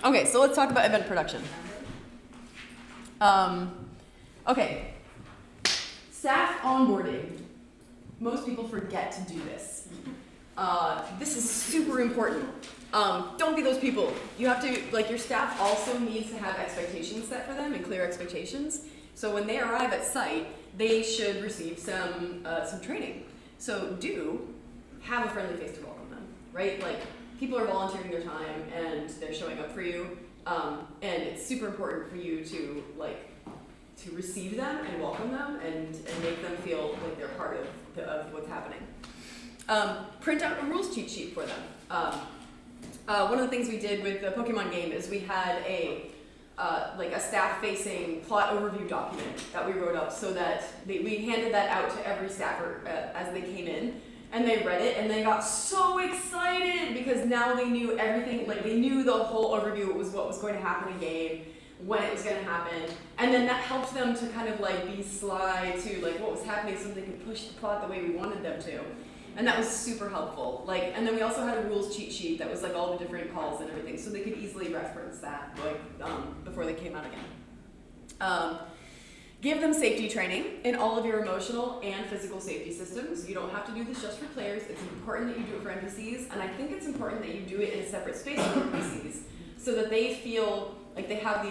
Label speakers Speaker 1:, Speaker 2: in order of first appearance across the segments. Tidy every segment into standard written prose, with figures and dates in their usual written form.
Speaker 1: Okay, so let's talk about event production. Okay, staff onboarding. Most people forget to do this. This is super important. Don't be those people. You have to, like, your staff also needs to have expectations set for them and clear expectations. So when they arrive at site, they should receive some training. So do have a friendly face to welcome them, right? Like, people are volunteering their time and they're showing up for you, and it's super important for you to receive them and welcome them and make them feel like they're part of what's happening. Print out a rules cheat sheet for them. One of the things we did with the Pokemon game is we had a staff-facing plot overview document that we wrote up so that we handed that out to every staffer as they came in, and they read it and they got so excited because now they knew everything. Like, they knew the whole overview was what was going to happen in game, when it was going to happen, and then that helped them to kind of like be sly to like what was happening so they could push the plot the way we wanted them to. And that was super helpful. Like, and then we also had a rules cheat sheet that was like all the different calls and everything, so they could easily reference that before they came out again. Give them safety training in all of your emotional and physical safety systems. You don't have to do this just for players. It's important that you do it for NPCs, and I think it's important that you do it in a separate space for NPCs, so that they feel like they have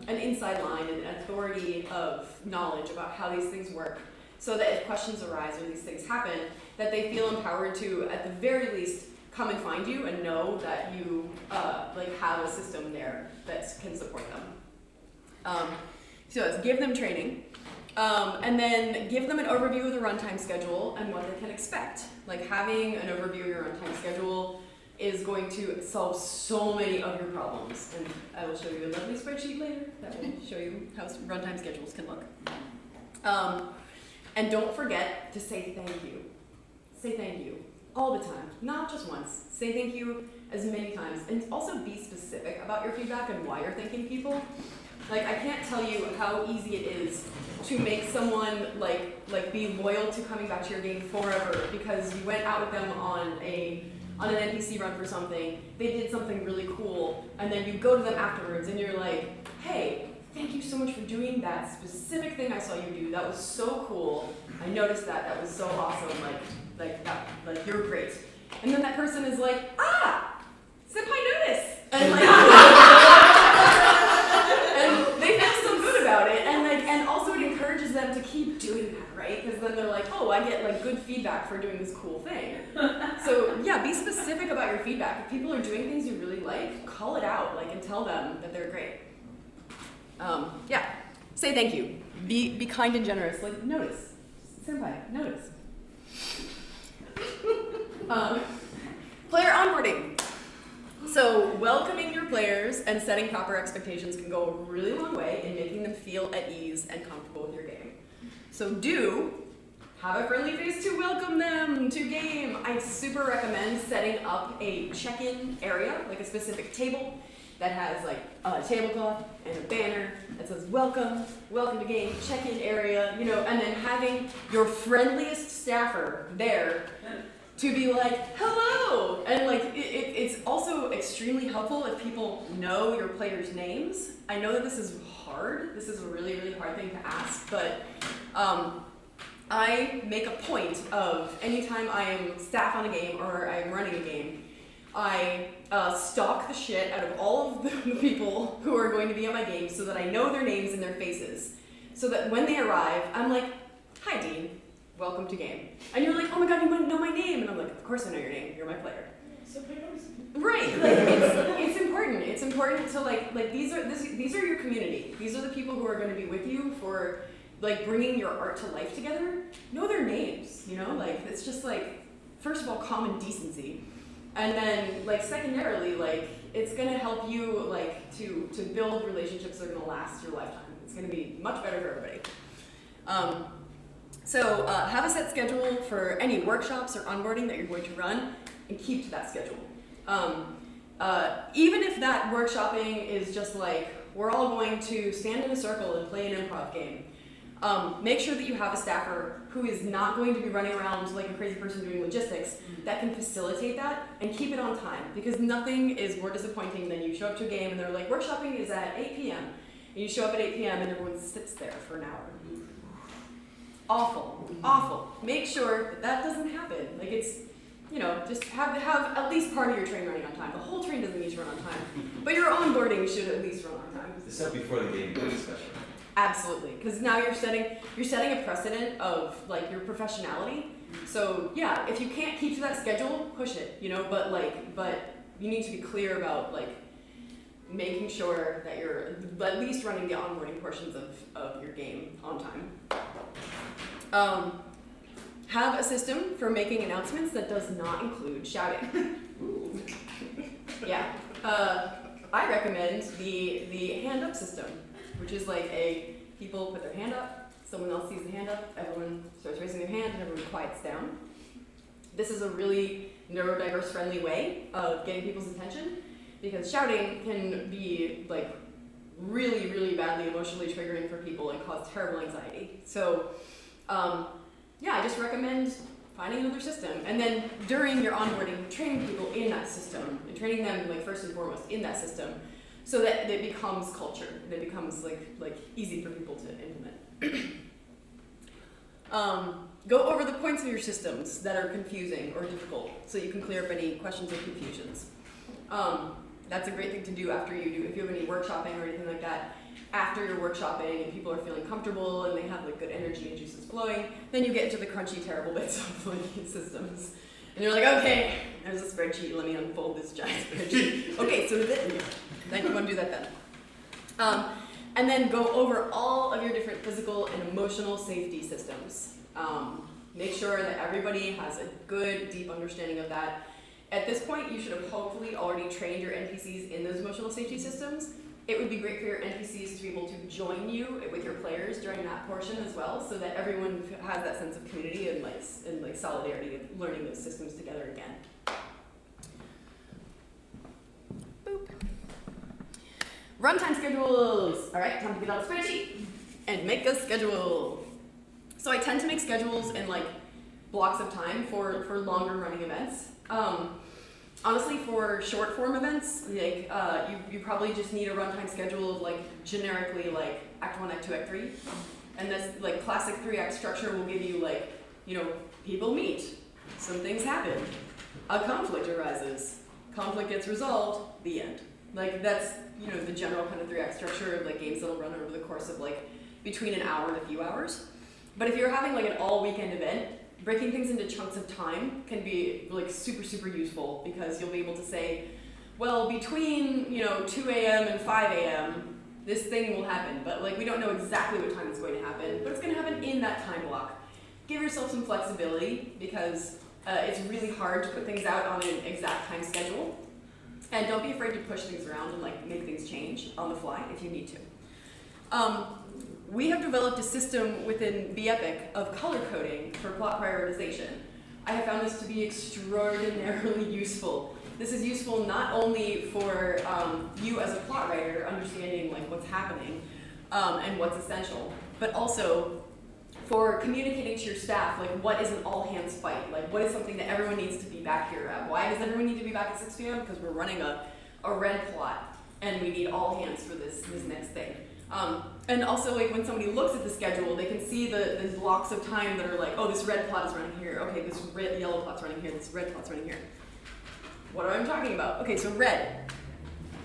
Speaker 1: an inside line and an authority of knowledge about how these things work. So that if questions arise or these things happen, that they feel empowered to, at the very least, come and find you and know that you have a system there that can support them. So it's give them training, and then give them an overview of the runtime schedule and what they can expect. Like, having an overview of your runtime schedule is going to solve so many of your problems. And I will show you a lovely spreadsheet later that will show you how runtime schedules can look. And don't forget to say thank you. Say thank you all the time, not just once. Say thank you as many times, and also be specific about your feedback and why you're thanking people. Like, I can't tell you how easy it is to make someone like be loyal to coming back to your game forever because you went out with them on an NPC run for something, they did something really cool, and then you go to them afterwards and you're like, hey, thank you so much for doing that specific thing I saw you do. That was so cool. I noticed that. That was so awesome. Like you're great. And then that person is like, senpai notice. And and they feel so good about it. And also it encourages them to keep doing that, right? Because then they're like, oh, I get like good feedback for doing this cool thing. So yeah, be specific about your feedback. If people are doing things you really like, call it out, and tell them that they're great. Say thank you. Be kind and generous. Like, notice. Senpai, notice. Player onboarding. So welcoming your players and setting proper expectations can go a really long way in making them feel at ease and comfortable with your game. So do have a friendly face to welcome them to game. I super recommend setting up a check-in area, like a specific table, that has like a tablecloth and a banner that says welcome to game, check-in area, and then having your friendliest staffer there to be like, hello! And it's also extremely helpful if people know your players' names. I know that this is hard. This is a really, really hard thing to ask, but I make a point of anytime I am staff on a game or I'm running a game, I stalk the shit out of all of the people who are going to be on my game so that I know their names and their faces. So that when they arrive, I'm like, hi Dean, welcome to game. And you're like, oh my god, you might know my name. And I'm like, of course I know your name, you're my player.
Speaker 2: So
Speaker 1: right, it's important. It's important to these are your community. These are the people who are going to be with you for bringing your art to life together. Know their names, it's just first of all, common decency. And then, secondarily, it's going to help you, to build relationships that are going to last your lifetime. It's going to be much better for everybody. So have a set schedule for any workshops or onboarding that you're going to run, and keep to that schedule. Even if that workshopping is just we're all going to stand in a circle and play an improv game, Make sure that you have a staffer who is not going to be running around like a crazy person doing logistics that can facilitate that and keep it on time, because nothing is more disappointing than you show up to a game and they're like, workshopping is at 8 p.m. and you show up at 8 p.m. and everyone sits there for an hour. Awful, awful. Make sure that doesn't happen. Like it's, just have at least part of your train running on time. The whole train doesn't need to run on time, but your onboarding should at least run on time.
Speaker 2: This up before the game especially.
Speaker 1: Absolutely, because now you're setting a precedent of like your professionality. So yeah, if you can't keep to that schedule, push it. But you need to be clear about like making sure that you're at least running the onboarding portions of your game on time. Have a system for making announcements that does not include shouting. Yeah, I recommend the hand up system, which is like people put their hand up, someone else sees the hand up, everyone starts raising their hand, and everyone quiets down. This is a really neurodiverse friendly way of getting people's attention, because shouting can be like really, really badly emotionally triggering for people and cause terrible anxiety. So yeah, I just recommend finding another system. And then during your onboarding, training people in that system and training them like first and foremost in that system, so that it becomes culture, that it becomes like easy for people to implement. Go over the points of your systems that are confusing or difficult, so you can clear up any questions or confusions. That's a great thing to do after you do, if you have any workshopping or anything like that. After you're workshopping and people are feeling comfortable and they have like good energy and juices flowing, then you get into the crunchy, terrible bits of like systems. And you're like, okay, there's a spreadsheet, let me unfold this giant spreadsheet. Okay, so then you want to do that then. And then go over all of your different physical and emotional safety systems. Make sure that everybody has a good, deep understanding of that. At this point, you should have hopefully already trained your NPCs in those emotional safety systems. It would be great for your NPCs to be able to join you with your players during that portion as well, so that everyone has that sense of community and like solidarity of learning those systems together again. Boop. Runtime schedules. All right, time to get out a spreadsheet and make a schedule. So I tend to make schedules in like blocks of time for longer running events. Honestly, for short form events, like you probably just need a runtime schedule of like generically like Act 1, Act 2, Act 3. And this like classic 3-act structure will give you like, people meet, some things happen, a conflict arises, conflict gets resolved, the end. Like that's, the general kind of 3-act structure of like games that'll run over the course of like between an hour and a few hours. But if you're having like an all weekend event, breaking things into chunks of time can be like super, super useful, because you'll be able to say, well, between 2 a.m. and 5 a.m. this thing will happen, but like we don't know exactly what time it's going to happen, but it's going to happen in that time block. Give yourself some flexibility, because it's really hard to put things out on an exact time schedule, and don't be afraid to push things around and like make things change on the fly if you need to. We have developed a system within BEpic of color coding for plot prioritization. I have found this to be extraordinarily useful. This is useful not only for you as a plot writer, understanding like what's happening and what's essential, but also for communicating to your staff like what is an all hands fight, like what is something that everyone needs to be back here at. Why does everyone need to be back at 6 p.m.? Because we're running a red plot and we need all hands for this next thing. And also, like, when somebody looks at the schedule, they can see the blocks of time that are like, oh, this red plot is running here. Okay, this yellow plot's running here. This red plot's running here. What am I talking about? Okay, so red.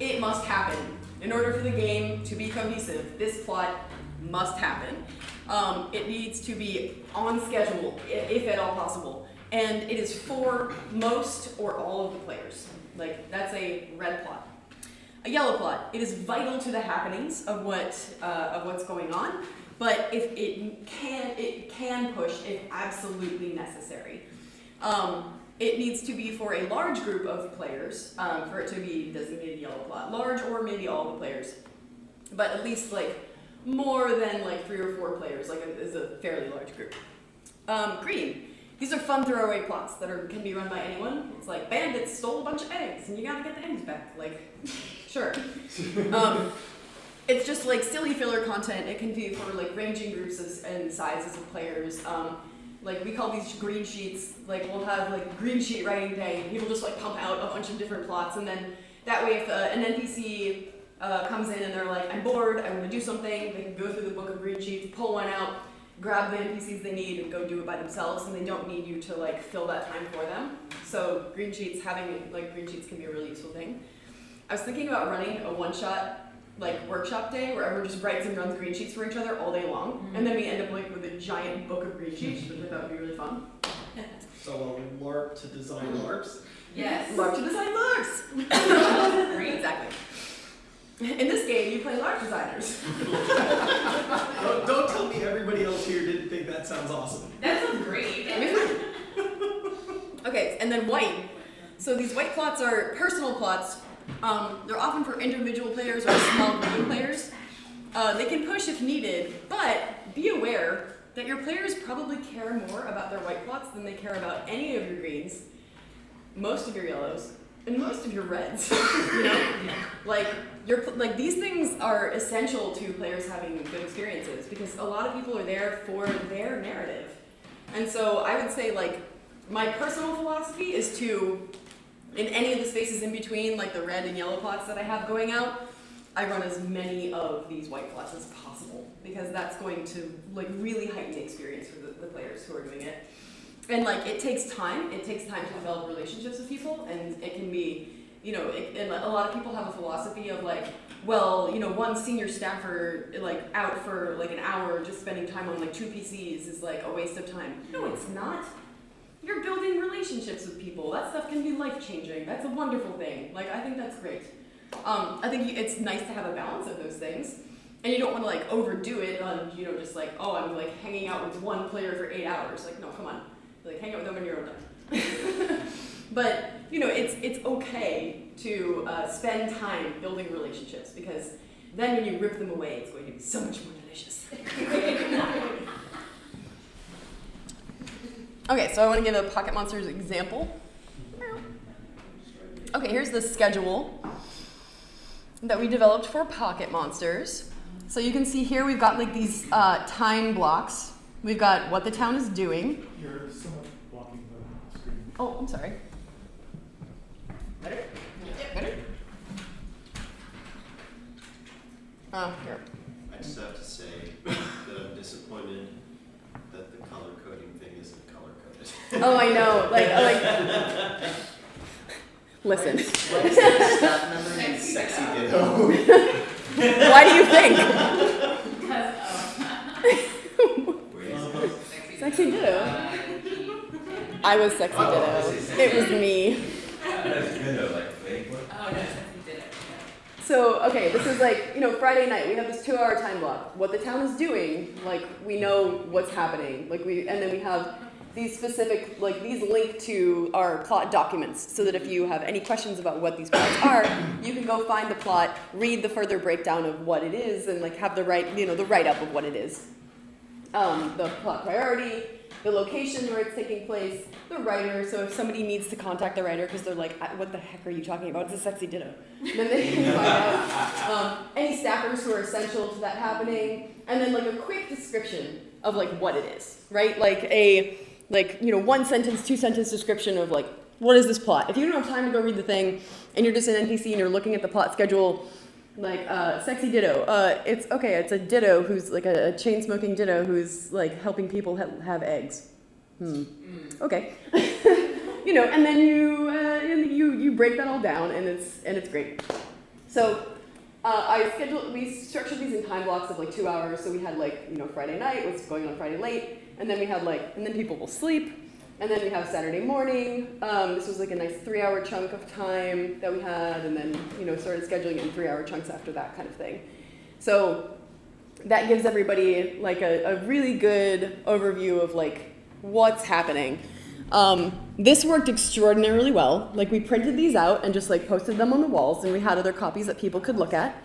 Speaker 1: It must happen. In order for the game to be cohesive, this plot must happen. It needs to be on schedule, if at all possible. And it is for most or all of the players. Like, that's a red plot. A yellow plot, it is vital to the happenings of what's going on, but if it can push if absolutely necessary. It needs to be for a large group of players for it to be designated yellow plot. Large or maybe all the players, but at least like more than like 3 or 4 players, like is a fairly large group. Green. These are fun throwaway plots that can be run by anyone. It's like bandits stole a bunch of eggs and you gotta get the eggs back. Like, sure. it's just like silly filler content. It can be for like ranging groups and sizes of players. Like we call these green sheets. Like we'll have like green sheet writing day. And people just like pump out a bunch of different plots, and then that way, if an NPC comes in and they're like, I'm bored, I want to do something, they can go through the book of green sheets, pull one out, grab the NPCs they need, and go do it by themselves, and they don't need you to like fill that time for them. So green sheets, having like green sheets can be a really useful thing. I was thinking about running a one-shot like workshop day where everyone just writes and runs green sheets for each other all day long, and then we end up like with a giant book of green sheets, which I thought would be really fun.
Speaker 2: So a LARP to design LARPs?
Speaker 1: Yes. LARP to design LARPs. Exactly. In this game, you play LARP designers.
Speaker 2: Don't tell me everybody else here didn't think that sounds awesome.
Speaker 3: That sounds great.
Speaker 1: Okay, and then white. So these white plots are personal plots. They're often for individual players or small group of players. They can push if needed, but be aware that your players probably care more about their white plots than they care about any of your greens, most of your yellows, and most of your reds. You know, like these things are essential to players having good experiences because a lot of people are there for their narrative. And so I would say like my personal philosophy is to, in any of the spaces in between, like the red and yellow plots that I have going out, I run as many of these white plots as possible because that's going to like really heighten the experience for the players who are doing it. And like it takes time. It takes time to develop relationships with people, and it can be, you know, and a lot of people have a philosophy of like, well, you know, one senior staffer like out for like an hour just spending time on like 2 PCs is like a waste of time. No, it's not. You're building relationships with people. That stuff can be life-changing. That's a wonderful thing. Like, I think that's great. I think it's nice to have a balance of those things. And you don't want to like overdo it on, you know, just like, oh, I'm like hanging out with one player for 8 hours. Like, no, come on. Like, hang out with them when you're done. But, you know, it's okay to spend time building relationships because then when you rip them away, it's going to be so much more delicious. Okay, so I want to give a Pocket Monsters example. Okay, here's the schedule that we developed for Pocket Monsters. So you can see here we've got like these time blocks. We've got what the town is doing.
Speaker 4: You're somewhat blocking the screen.
Speaker 1: Oh, I'm sorry. Better? Yeah, better? Here.
Speaker 5: I just have to say that I'm disappointed that the color coding thing isn't color coded.
Speaker 1: Oh, I know. Like. Listen.
Speaker 5: Staff member named Sexy Ditto.
Speaker 1: Why do you think? Sexy Ditto. I was Sexy Ditto. It was me. So, okay, this is like, you know, Friday night. We have this 2-hour time block. What the town is doing, like, we know what's happening. Like, and then we have these specific, like, these link to our plot documents so that if you have any questions about what these plots are, you can go find the plot, read the further breakdown of what it is, and, like, have the right, you know, the write-up of what it is. The plot priority, the location where it's taking place, the writer, so if somebody needs to contact the writer because they're like, what the heck are you talking about? It's a Sexy Ditto. Then they can find out any staffers who are essential to that happening, and then like a quick description of like what it is, right? Like a, like, you know, 1-sentence, 2-sentence description of like, what is this plot? If you don't have time to go read the thing and you're just an NPC and you're looking at the plot schedule, like, Sexy Ditto. It's a Ditto who's like a chain-smoking Ditto who's like helping people have eggs. Okay. You know, and then you break that all down and it's great. So we structured these in time blocks of like 2 hours. So we had like, you know, Friday night, what's going on Friday late, and then we had like, and then people will sleep. And then we have Saturday morning. This was like a nice 3-hour chunk of time that we had, and then, you know, started scheduling in 3-hour chunks after that kind of thing. So that gives everybody like a really good overview of like what's happening. This worked extraordinarily well. Like we printed these out and just like posted them on the walls, and we had other copies that people could look at.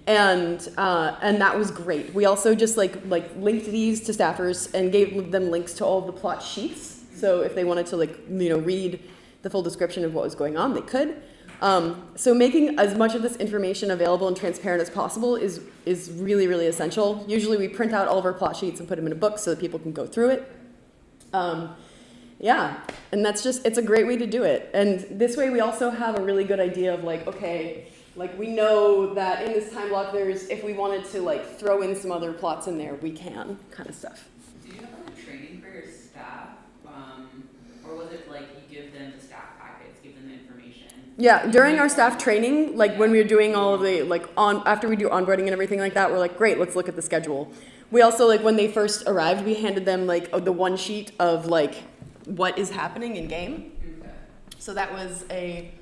Speaker 1: And that was great. We also just like linked these to staffers and gave them links to all of the plot sheets. So if they wanted to like, you know, read the full description of what was going on, they could. So making as much of this information available and transparent as possible is really, really essential. Usually we print out all of our plot sheets and put them in a book so that people can go through it. Yeah, and that's just, it's a great way to do it. And this way we also have a really good idea of like, okay, like we know that in this time block there's, if we wanted to like throw in some other plots in there, we can, kind of stuff.
Speaker 3: Do you have like training for your staff? Or was it like you give them the staff packets, give them the information?
Speaker 1: Yeah, during our staff training, like when we were doing all of the, like after we do onboarding and everything like that, we're like, great, let's look at the schedule. We also, like when they first arrived, we handed them like the one sheet of like what is happening in game.
Speaker 3: Okay.
Speaker 1: So that was a,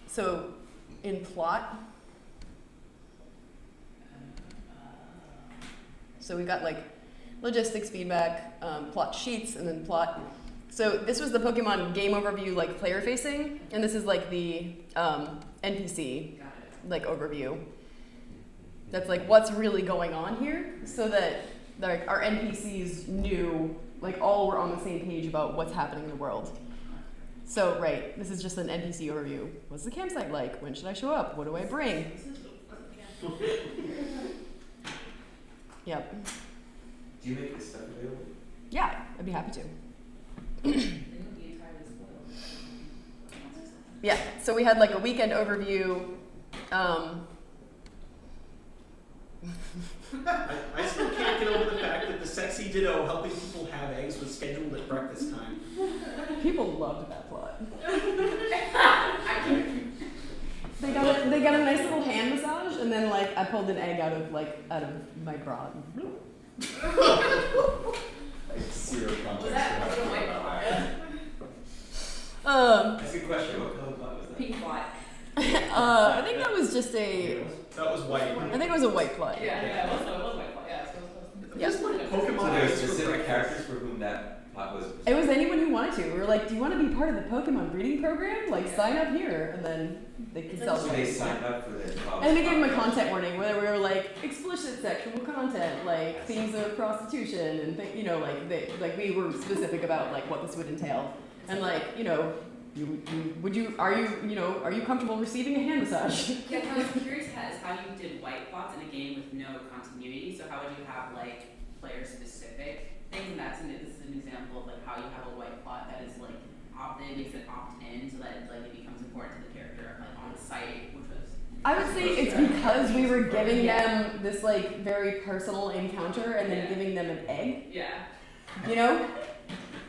Speaker 1: so in plot, so we got like logistics feedback, plot sheets, and then plot. So this was the Pokemon game overview, like player facing, and this is like the NPC
Speaker 3: Got it.
Speaker 1: like overview. That's like what's really going on here, so that like our NPCs knew, like all were on the same page about what's happening in the world. So right, this is just an NPC overview. What's the campsite like? When should I show up? What do I bring? Yep.
Speaker 6: Do you make this stuff available?
Speaker 1: Yeah, I'd be happy to.
Speaker 3: Then you'll be entirely spoiled.
Speaker 1: Yeah, so we had like a weekend overview.
Speaker 2: I still can't get over the fact that the sexy ditto helping people have eggs was scheduled at breakfast time.
Speaker 1: People loved that plot. They got a nice little hand massage, and then like I pulled an egg out of my bra.
Speaker 6: Zero context.
Speaker 3: Was that
Speaker 6: for
Speaker 3: a
Speaker 6: how
Speaker 3: white
Speaker 6: to
Speaker 3: plot?
Speaker 6: That's a good question. What color plot was that?
Speaker 3: Pink plot.
Speaker 1: I think that was just a.
Speaker 2: That was white.
Speaker 1: I think it was a white plot.
Speaker 3: Yeah, it was white plot. Yeah, so it was
Speaker 1: Yeah.
Speaker 2: Just like
Speaker 6: So
Speaker 2: Pokemon
Speaker 6: there were
Speaker 2: eggs for
Speaker 6: specific
Speaker 2: breakfast.
Speaker 6: characters for whom that plot was.
Speaker 1: It was anyone who wanted to. We were like, "Do you want to be part of the Pokemon breeding program? Like, sign up here," and then they could sell
Speaker 6: So
Speaker 1: it.
Speaker 6: they signed up for their plot.
Speaker 1: And we gave them a content warning where we were like explicit sexual content, like themes of prostitution, and like we were specific about like what this would entail, and like are you comfortable receiving a hand massage?
Speaker 3: Yeah, I was curious as how you did white plots in a game with no continuity. So how would you have like player specific things? And this is an example of like how you have a white plot that is like it makes it opt in so that it becomes important to the character like on the site, which was.
Speaker 1: I would say it's because we were giving them this like very personal encounter and then giving them an egg.
Speaker 3: Yeah.
Speaker 1: You know?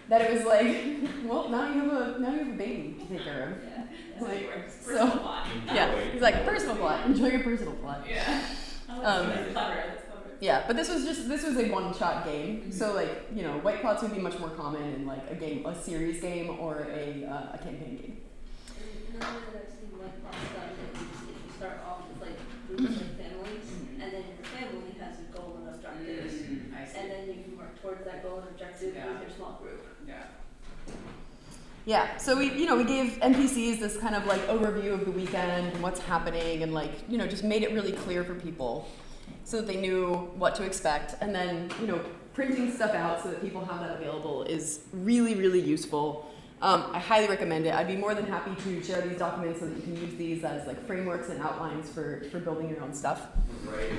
Speaker 1: That it was like, well, now you have a baby to take care of.
Speaker 3: Yeah.
Speaker 1: Like,
Speaker 3: Personal
Speaker 1: so-
Speaker 3: plot.
Speaker 1: Yeah. He's like, personal plot. Enjoy your personal plot.
Speaker 3: Yeah. That's clever. That's clever.
Speaker 1: Yeah, but this was a one-shot game. So like, white plots would be much more common in like a series game or a campaign game.
Speaker 7: Another that I've seen like lots done is if you start off with like groups like families, and then your family has a goal and objectives,
Speaker 3: I see.
Speaker 7: and then you can work towards that goal and objective
Speaker 3: Yeah.
Speaker 7: with your small group.
Speaker 3: Yeah.
Speaker 1: Yeah, so we gave NPCs this kind of like overview of the weekend and what's happening, and like just made it really clear for people so that they knew what to expect. And then printing stuff out so that people have that available is really, really useful. I highly recommend it. I'd be more than happy to share these documents so that you can use these as like frameworks and outlines for building your own stuff.
Speaker 6: Right.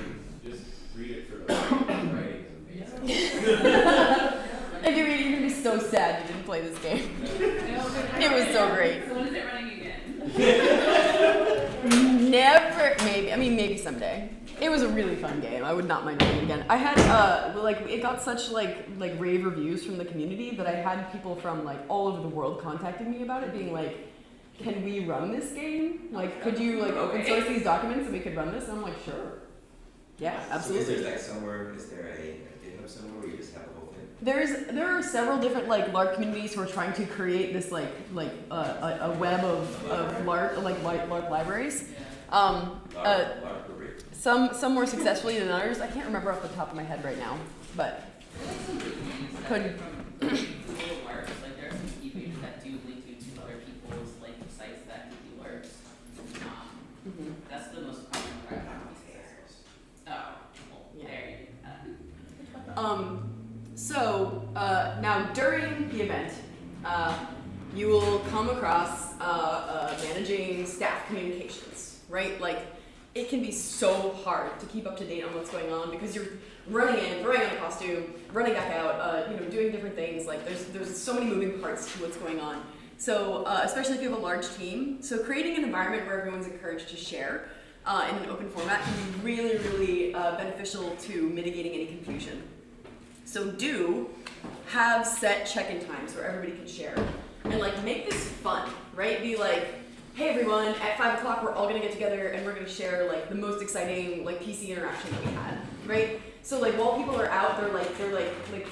Speaker 6: Just read it for the writing is amazing.
Speaker 1: If you read it, you're gonna be so sad you didn't play this game. It was so great.
Speaker 3: So when is it running again?
Speaker 1: Maybe someday. It was a really fun game. I would not mind playing it again. I had it got such like rave reviews from the community that I had people from like all over the world contacting me about it, being like, "Can we run this game? Like, could you like open source these documents and we could run this?" And I'm like, "Sure, yeah, absolutely."
Speaker 6: So is there like somewhere? Is there a GitHub somewhere where you just have the whole thing?
Speaker 1: There are several different like Larp communities who are trying to create this a web of Larp libraries.
Speaker 6: Larp rubric.
Speaker 1: Some more successfully than others. I can't remember off the top of my head right now, but could.
Speaker 3: Google Larps, like there are some key pages that do link you to other people's like sites that do Larps. That's the most common one I found these days. Oh, well,
Speaker 1: Yeah.
Speaker 3: there you go.
Speaker 1: So now during the event, you will come across a right? Like, it can be so hard to keep up to date on what's going on because you're running in, throwing on a costume, running back out, doing different things. Like, there's so many moving parts to what's going on. So, especially if you have a large team, so creating an environment where everyone's encouraged to share in an open format can be really, really beneficial to mitigating any confusion. So do have set check-in times where everybody can share. And like, make this fun, right? Be like, hey everyone, at 5 o'clock we're all gonna get together and we're gonna share like the most exciting like PC interaction that we had, right? So like while people are out, they're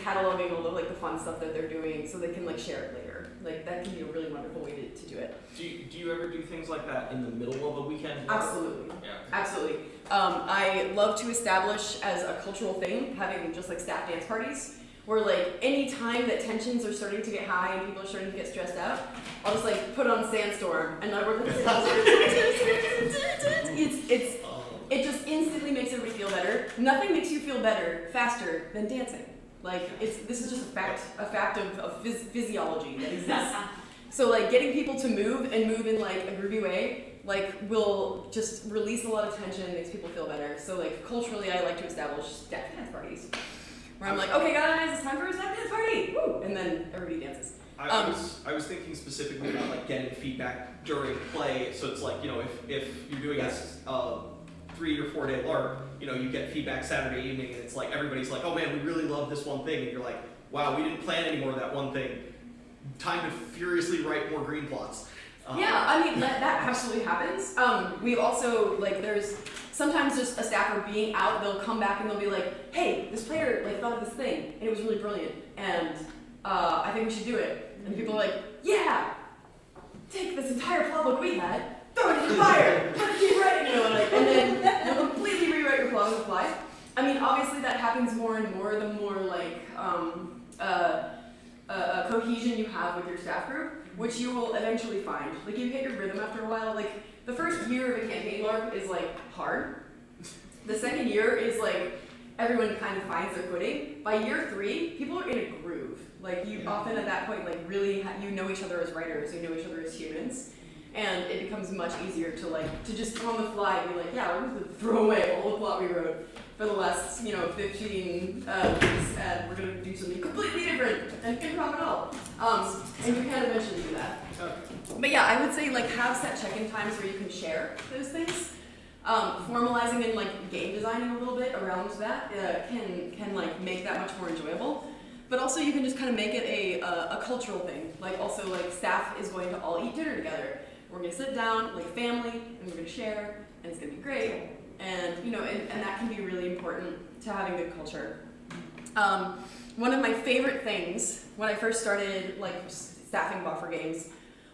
Speaker 1: cataloging all of like the fun stuff that they're doing so they can like share it later. Like that can be a really wonderful way to do it.
Speaker 2: Do you ever do things like that in the middle of a weekend?
Speaker 1: Absolutely.
Speaker 2: Yeah.
Speaker 1: Absolutely. I love to establish as a cultural thing, having just like staff dance parties, where like any time that tensions are starting to get high and people are starting to get stressed out, I'll just like put on Sandstorm and I work with it just instantly makes everybody feel better. Nothing makes you feel better faster than dancing. Like this is just a fact of physiology that exists. So like getting people to move in like a groovy way, like will just release a lot of tension, makes people feel better. So like culturally, I like to establish staff dance parties, where I'm like, okay guys, it's time for a staff dance party, woo! And then everybody dances.
Speaker 2: I was thinking specifically about like getting feedback during play. So it's like, if you're doing a 3 or 4 day LARP, you get feedback Saturday evening, and it's like everybody's like, oh man, we really love this one thing, and you're like, wow, we didn't plan any more of that one thing. Time to furiously write more green plots.
Speaker 1: Yeah, I mean that absolutely happens. We also there's sometimes just a staffer being out, they'll come back and they'll be like, hey, this player thought of this thing and it was really brilliant, and I think we should do it. And people are like, yeah, take this entire plot book we had, throw it in the fire, let's keep writing, and then you'll completely rewrite your plot on the fly. I mean, obviously that happens more and more the more cohesion you have with your staff group, which you will eventually find. Like, you hit your rhythm after a while. Like, the first year of a campaign LARP is hard. The second year is everyone kind of finds their footing. By year 3, people are in a groove. Like, you often at that point really you know each other as writers, you know each other as humans, and it becomes much easier to just on the fly be like, yeah, we're going to throw away all the plot we wrote for the last 15 weeks, and we're going to do something completely different and improv it all. And you can eventually do that. But yeah, I would say have set check-in times where you can share those things. Formalizing and game designing a little bit around that can make that much more enjoyable. But also you can just kind of make it a cultural thing. Staff is going to all eat dinner together. We're going to sit down like family, and we're going to share, and it's going to be great. And and that can be really important to having good culture. One of my favorite things when I first started staffing buffer games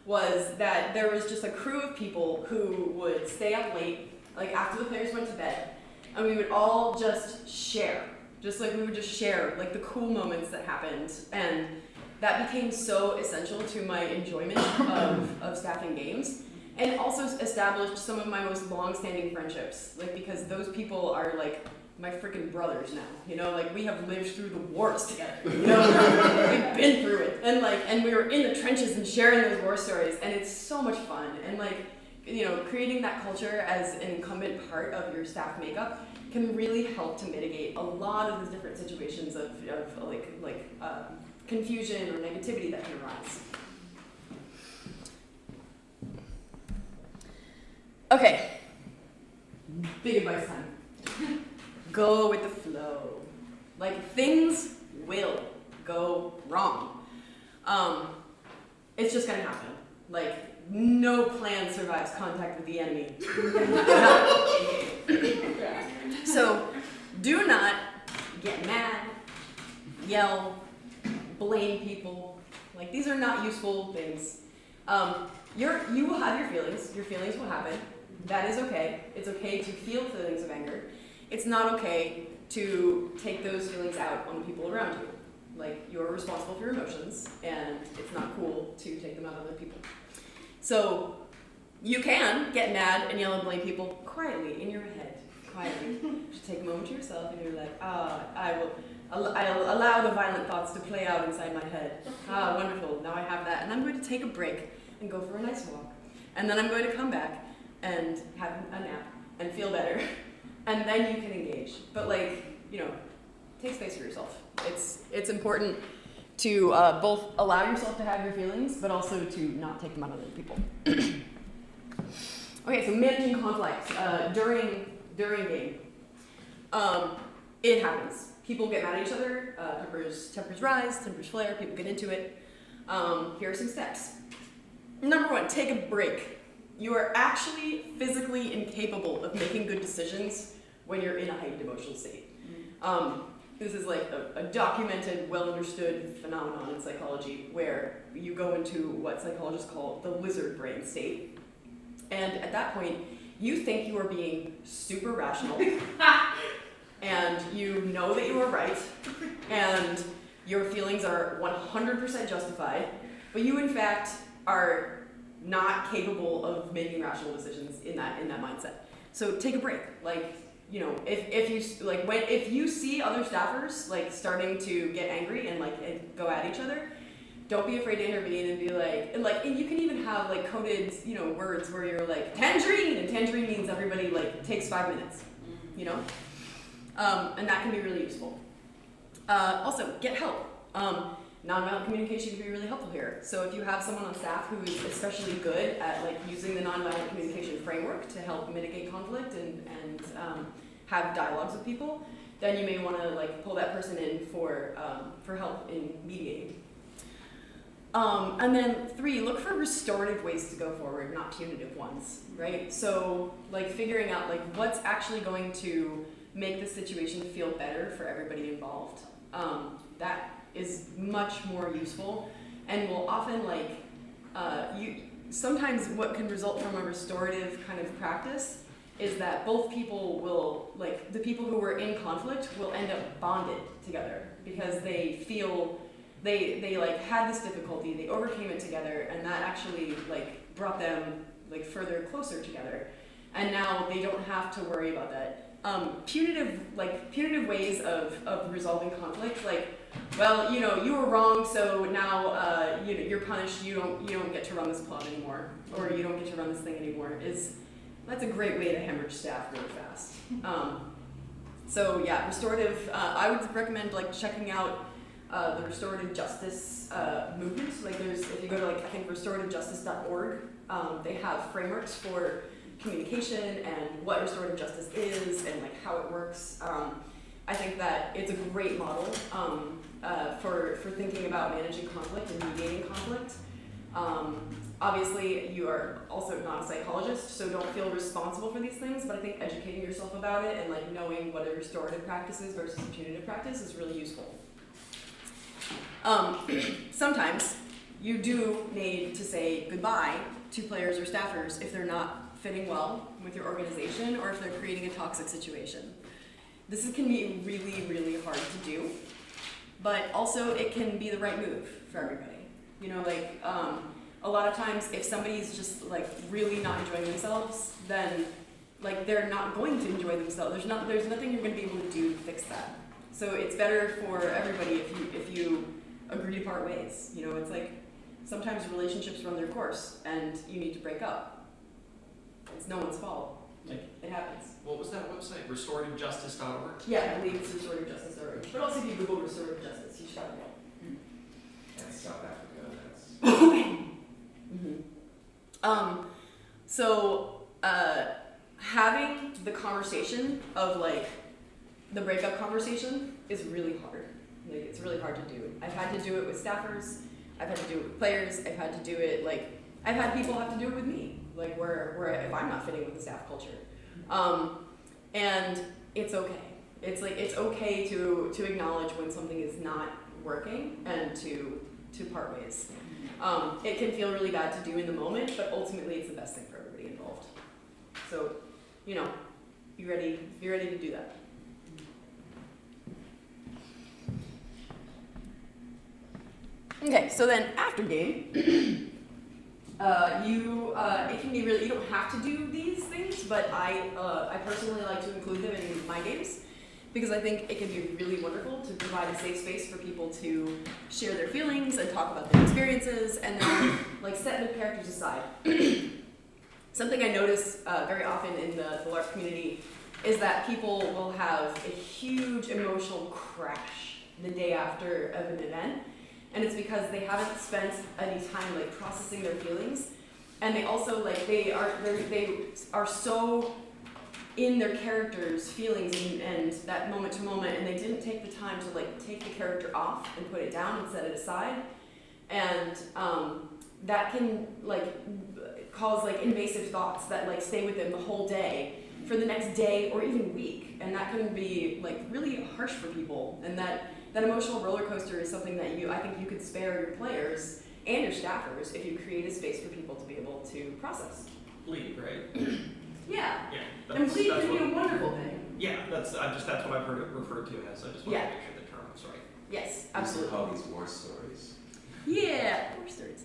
Speaker 1: was that there was just a crew of people who would stay up late, after the players went to bed, and we would all just share. We would just share the cool moments that happened, and that became so essential to my enjoyment of staffing games. And it also established some of my most long-standing friendships, because those people are my freaking brothers now. We have lived through the wars together. We've been through it, and we were in the trenches and sharing those war stories, and it's so much fun. And creating that culture as an incumbent part of your staff makeup can really help to mitigate a lot of the different situations of confusion or negativity that can arise. Okay, big advice time. Go with the flow. Things will go wrong. It's just gonna happen. No plan survives contact with the enemy. So, do not get mad, yell, blame people. These are not useful things. You will have your feelings. Your feelings will happen. That is okay. It's okay to feel feelings of anger. It's not okay to take those feelings out on the people around you. You're responsible for your emotions, and it's not cool to take them out on other people. So you can get mad and yell and blame people quietly in your head. Quietly. Just take a moment to yourself, and you're like, I'll allow the violent thoughts to play out inside my head. Wonderful. Now I have that, and I'm going to take a break and go for a nice walk. And then I'm going to come back and have a nap and feel better, and then you can engage. But like, you know, take space for yourself. It's important to both allow yourself to have your feelings, but also to not take them out on other people. Okay, so managing conflict during game. It happens. People get mad at each other. Tempers rise. Tempers flare. People get into it. Here are some steps. Number 1, take a break. You are actually physically incapable of making good decisions when you're in a heightened emotional state. This is like a documented, well-understood phenomenon in psychology where you go into what psychologists call the lizard brain state. And at that point, you think you are being super rational, and you know that you are right, and your feelings are 100% justified, but you in fact are not capable of making rational decisions in that mindset. So take a break. Like, you know, if you see other staffers like starting to get angry and go at each other, don't be afraid to intervene and be like, and you can even have like coded, you know, words where you're like tangerine, and tangerine means everybody like takes 5 minutes, you know, and that can be really useful. Also, get help. Nonviolent communication can be really helpful here. So if you have someone on staff who is especially good at like using the nonviolent communication framework to help mitigate conflict and have dialogues with people, then you may want to like pull that person in for help in mediating. And then 3, look for restorative ways to go forward, not punitive ones, right? So like figuring out like what's actually going to make the situation feel better for everybody involved. That is much more useful and will often sometimes what can result from a restorative kind of practice is that both people will, like the people who were in conflict will end up bonded together because they feel they like had this difficulty, they overcame it together, and that actually like brought them like further closer together. And now they don't have to worry about that. Punitive ways of resolving conflict, like, well, you know, you were wrong, so now you're punished. You don't get to run this plot anymore, or you don't get to run this thing anymore. That's a great way to hemorrhage staff really fast. So yeah, restorative. I would recommend like checking out the restorative justice movement. Like if you go to I think restorativejustice.org, they have frameworks for communication and what restorative justice is and like how it works. I think that it's a great model for thinking about managing conflict and mediating conflict. Obviously, you are also not a psychologist, so don't feel responsible for these things, but I think educating yourself about it and like knowing what a restorative practice is versus a punitive practice is really useful. Sometimes you do need to say goodbye to players or staffers if they're not fitting well with your organization or if they're creating a toxic situation. This can be really, really hard to do, but also it can be the right move for everybody. You know, like a lot of times if somebody's just like really not enjoying themselves, then like they're not going to enjoy themselves. There's nothing you're going to be able to do to fix that. So it's better for everybody if you agree to part ways. You know, it's like sometimes relationships run their course and you need to break up. It's no one's fault. Like, it happens.
Speaker 2: What was that website? Restorativejustice.org?
Speaker 1: Yeah, I believe it's restorativejustice.org. But also if you Google restorative justice, you should have it.
Speaker 6: That's South Africa, that's...
Speaker 1: So having the conversation of like the breakup conversation is really hard. Like it's really hard to do. I've had to do it with staffers. I've had to do it with players. I've had to do it I've had people have to do it with me. Like where if I'm not fitting with the staff culture, and it's okay. It's okay to acknowledge when something is not working and to part ways. It can feel really bad to do in the moment, but ultimately it's the best thing for everybody involved. So, you know, be ready to do that. Okay, so then after game, it can be really, you don't have to do these things, but I personally like to include them in my games because I think it can be really wonderful to provide a safe space for people to share their feelings and talk about their experiences and then like set the characters aside. something I notice very often in the Larp community is that people will have a huge emotional crash the day after of an event, and it's because they haven't spent any time like processing their feelings, and they also like they are so in their character's feelings and that moment to moment, and they didn't take the time to like take the character off and put it down and set it aside, and that can like cause like invasive thoughts that like stay with them the whole day for the next day or even week, and that can be like really harsh for people, and that emotional roller coaster is something that I think you could spare your players and your staffers if you create a space for people to be able to process.
Speaker 2: Bleed, right?
Speaker 1: Yeah.
Speaker 2: Yeah.
Speaker 1: And bleed
Speaker 2: that's
Speaker 1: can be
Speaker 2: what,
Speaker 1: a wonderful thing.
Speaker 2: yeah, that's what I've heard it referred to as. I just want
Speaker 1: Yeah.
Speaker 2: to make sure the term is right.
Speaker 1: Yes,
Speaker 6: We
Speaker 1: absolutely.
Speaker 6: call these war stories.
Speaker 1: Yeah, war stories.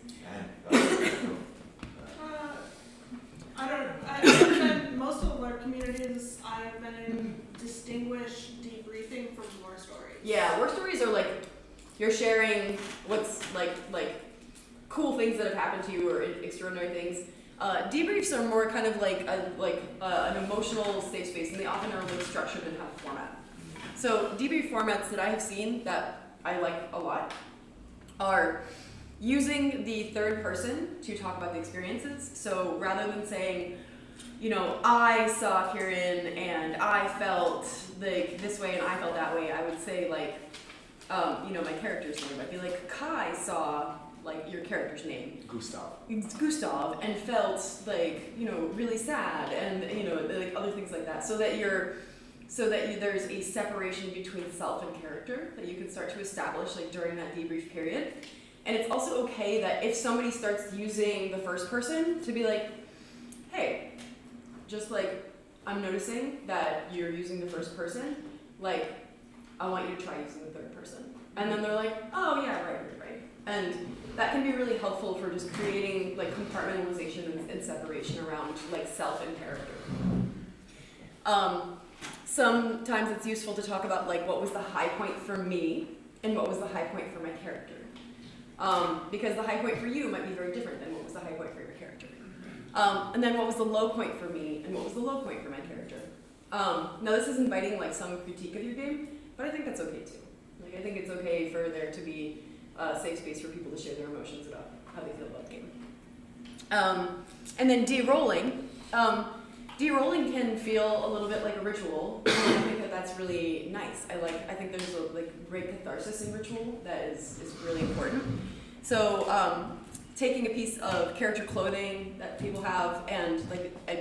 Speaker 8: I don't know. I've been, most of our communities, I've been in distinguished debriefing from war stories.
Speaker 1: Yeah, war stories are like you're sharing what's like cool things that have happened to you or extraordinary things. Debriefs are more kind of like an emotional safe space, and they often are like structured and have a format. So debrief formats that I have seen that I like a lot are using the third person to talk about the experiences. So rather than saying, you know, I saw Kieran and I felt like this way and I felt that way, I would say like, you know, my character's name. I'd be like, Kai saw like your character's name.
Speaker 4: Gustav.
Speaker 1: It's Gustav, and felt like, you know, really sad, and you know, like other things like that, so that there's a separation between self and character that you can start to establish like during that debrief period. And it's also okay that if somebody starts using the first person to be like, hey, just like I'm noticing that you're using the first person, like I want you to try using the third person. And then they're like, oh yeah, right. And that can be really helpful for just creating like compartmentalization and separation around like self and character. Sometimes it's useful to talk about like what was the high point for me and what was the high point for my character. Because the high point for you might be very different than what was the high point for your character. And then what was the low point for me and what was the low point for my character. Now this is inviting like some critique of your game, but I think that's okay too. Like I think it's okay for there to be a safe space for people to share their emotions about how they feel about the game. And then de-rolling. De-rolling can feel a little bit like a ritual, and I think that that's really nice. I think there's a like great catharsis in ritual that is really important. So taking a piece of character clothing that people have and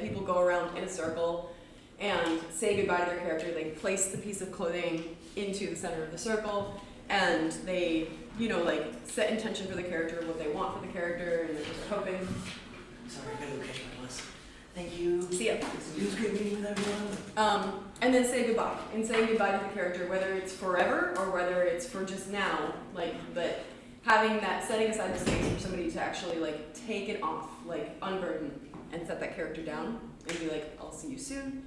Speaker 1: people go around in a circle and say goodbye to their character. They place the piece of clothing into the center of the circle, and they, you know, like set intention for the character, what they want for the character, and they're just hoping.
Speaker 9: Sorry, I gotta go catch my bus. Thank you.
Speaker 1: See ya.
Speaker 9: It was great meeting with everyone.
Speaker 1: And then say goodbye. And saying goodbye to the character, whether it's forever or whether it's for just now, like, but having that, setting aside the space for somebody to actually like take it off, like unburden, and set that character down and be like, I'll see you soon,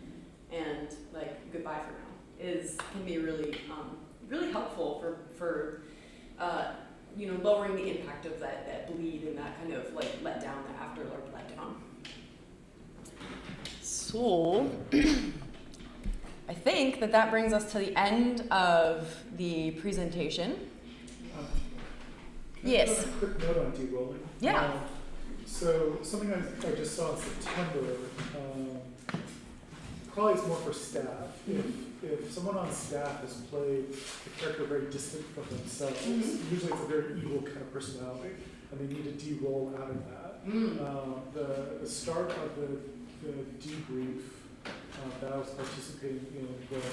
Speaker 1: and like goodbye for now, can be really really helpful for you know, lowering the impact of that bleed and that kind of like letdown, that after Larp letdown. So I think that brings us to the end of the presentation.
Speaker 4: Can I
Speaker 1: Yes.
Speaker 4: put a quick note on de-rolling?
Speaker 1: Yeah.
Speaker 4: So something I just saw in September, probably it's more for staff. If someone on staff has played a character very distant from themselves, usually it's a very evil kind of personality, and they need to de-roll out of that. The start of the debrief that I was participating in was,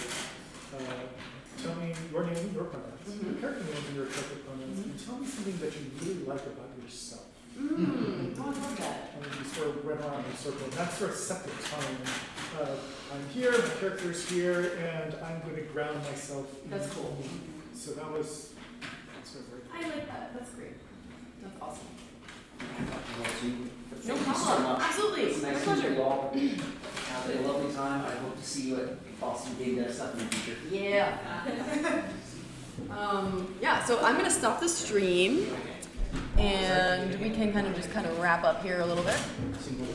Speaker 4: tell me your name, your pronouns, your character name and your character pronouns, and tell me something that you really like about yourself.
Speaker 1: I love that.
Speaker 4: And we sort of went around in a circle, and that sort of set the tone. I'm here, my character's here, and I'm going to ground myself in
Speaker 1: That's cool.
Speaker 4: me. So that was sort of very cool.
Speaker 1: I like that. That's great. That's awesome. No
Speaker 9: Thank you so
Speaker 1: problem.
Speaker 9: much.
Speaker 1: Absolutely.
Speaker 9: It's
Speaker 1: My
Speaker 9: nice to meet
Speaker 1: pleasure.
Speaker 9: you all. Have a lovely time. I hope to see you at Boston Game stuff in the future.
Speaker 1: Yeah. Yeah, so I'm going to stop the stream, and we can kind of wrap up here a little bit.
Speaker 9: Single